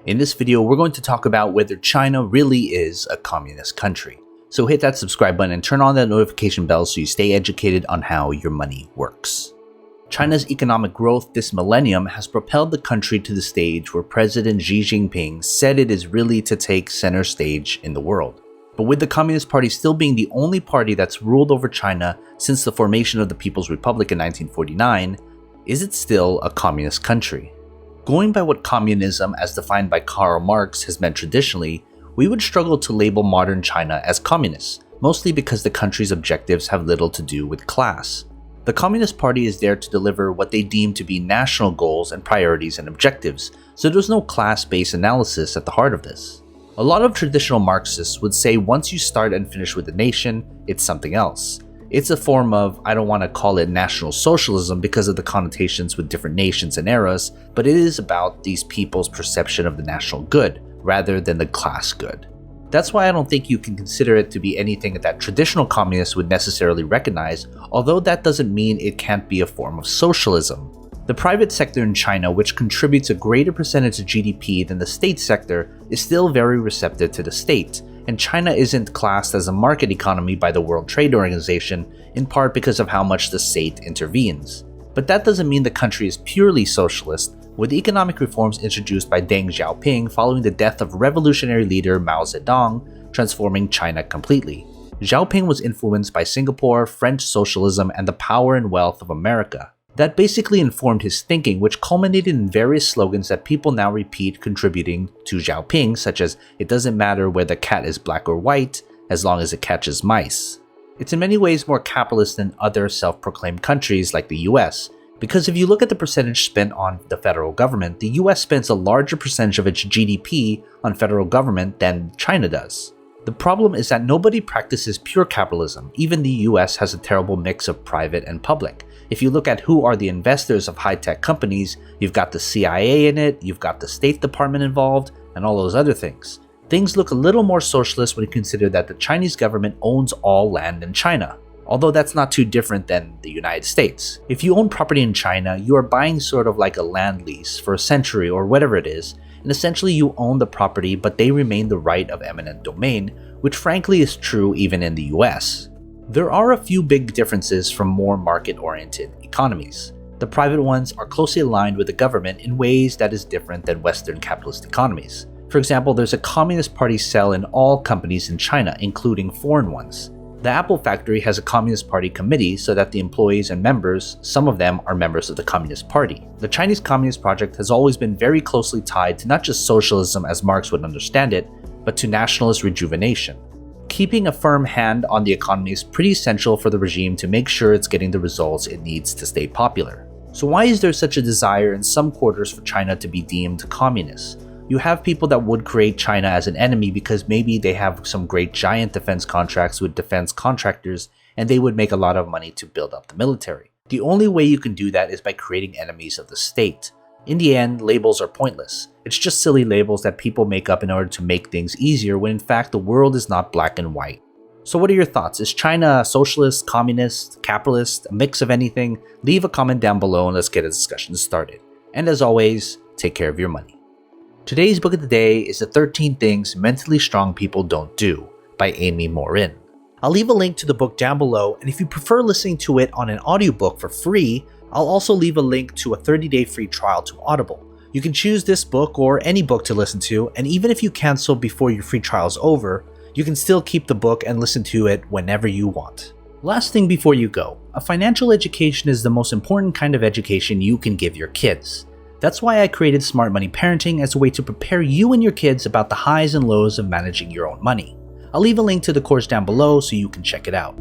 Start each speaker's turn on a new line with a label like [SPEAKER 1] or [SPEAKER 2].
[SPEAKER 1] In this video, we're going to talk about whether China really is a communist country. So hit that subscribe button and turn on that notification bell so you stay educated on how your money works. China's economic growth this millennium has propelled the country to the stage where President Xi Jinping said it is really to take center stage in the world. But with the Communist Party still being the only party that's ruled over China since the formation of the People's Republic in 1949, is it still a communist country? Going by what communism, as defined by Karl Marx, has meant traditionally, we would struggle to label modern China as communist, mostly because the country's objectives have little to do with class. The Communist Party is there to deliver what they deem to be national goals and priorities and objectives, so there's no class-based analysis at the heart of this. A lot of traditional Marxists would say once you start and finish with the nation, it's something else. It's a form of, I don't want to call it National Socialism because of the connotations with different nations and eras, but it is about these people's perception of the national good, rather than the class good. That's why I don't think you can consider it to be anything that traditional communists would necessarily recognize, although that doesn't mean it can't be a form of socialism. The private sector in China, which contributes a greater percentage of GDP than the state sector, is still very receptive to the state, and China isn't classed as a market economy by the World Trade Organization, in part because of how much the state intervenes. But that doesn't mean the country is purely socialist, with economic reforms introduced by Deng Xiaoping following the death of revolutionary leader Mao Zedong, transforming China completely. Xiaoping was influenced by Singapore, French socialism, and the power and wealth of America. That basically informed his thinking, which culminated in various slogans that people now repeat contributing to Xiaoping, such as, "It doesn't matter whether the cat is black or white, as long as it catches mice." It's in many ways more capitalist than other self-proclaimed countries like the US, because if you look at the percentage spent on the federal government, the US spends a larger percentage of its GDP on federal government than China does. The problem is that nobody practices pure capitalism. Even the US has a terrible mix of private and public. If you look at who are the investors of high-tech companies, you've got the CIA in it, you've got the State Department involved, and all those other things. Things look a little more socialist when you consider that the Chinese government owns all land in China, although that's not too different than the United States. If you own property in China, you are buying sort of like a land lease for a century or whatever it is, and essentially you own the property but they remain the right of eminent domain, which frankly is true even in the US. There are a few big differences from more market-oriented economies. The private ones are closely aligned with the government in ways that is different than Western capitalist economies. For example, there's a Communist Party cell in all companies in China, including foreign ones. The Apple factory has a Communist Party committee so that the employees and members, some of them are members of the Communist Party. The Chinese Communist Project has always been very closely tied to not just socialism as Marx would understand it, but to nationalist rejuvenation. Keeping a firm hand on the economy is pretty essential for the regime to make sure it's getting the results it needs to stay popular. So why is there such a desire in some quarters for China to be deemed communist? You have people that would create China as an enemy because maybe they have some great giant defense contracts with defense contractors and they would make a lot of money to build up the military. The only way you can do that is by creating enemies of the state. In the end, labels are pointless. It's just silly labels that people make up in order to make things easier when in fact the world is not black and white. So what are your thoughts? Is China socialist, communist, capitalist, a mix of anything? Leave a comment down below and let's get a discussion started. And as always, take care of your money. Today's book of the day is The 13 Things Mentally Strong People Don't Do by Morin. I'll leave a link to the book down below, and if you prefer listening to it on an audiobook for free, I'll also leave a link to a 30-day free trial to Audible. You can choose this book or any book to listen to, and even if you cancel before your free trial is over, you can still keep the book and listen to it whenever you want. Last thing before you go, a financial education is the most important kind of education you can give your kids. That's why I created Smart Money Parenting as a way to prepare you and your kids about the highs and lows of managing your own money. I'll leave a link to the course down below so you can check it out.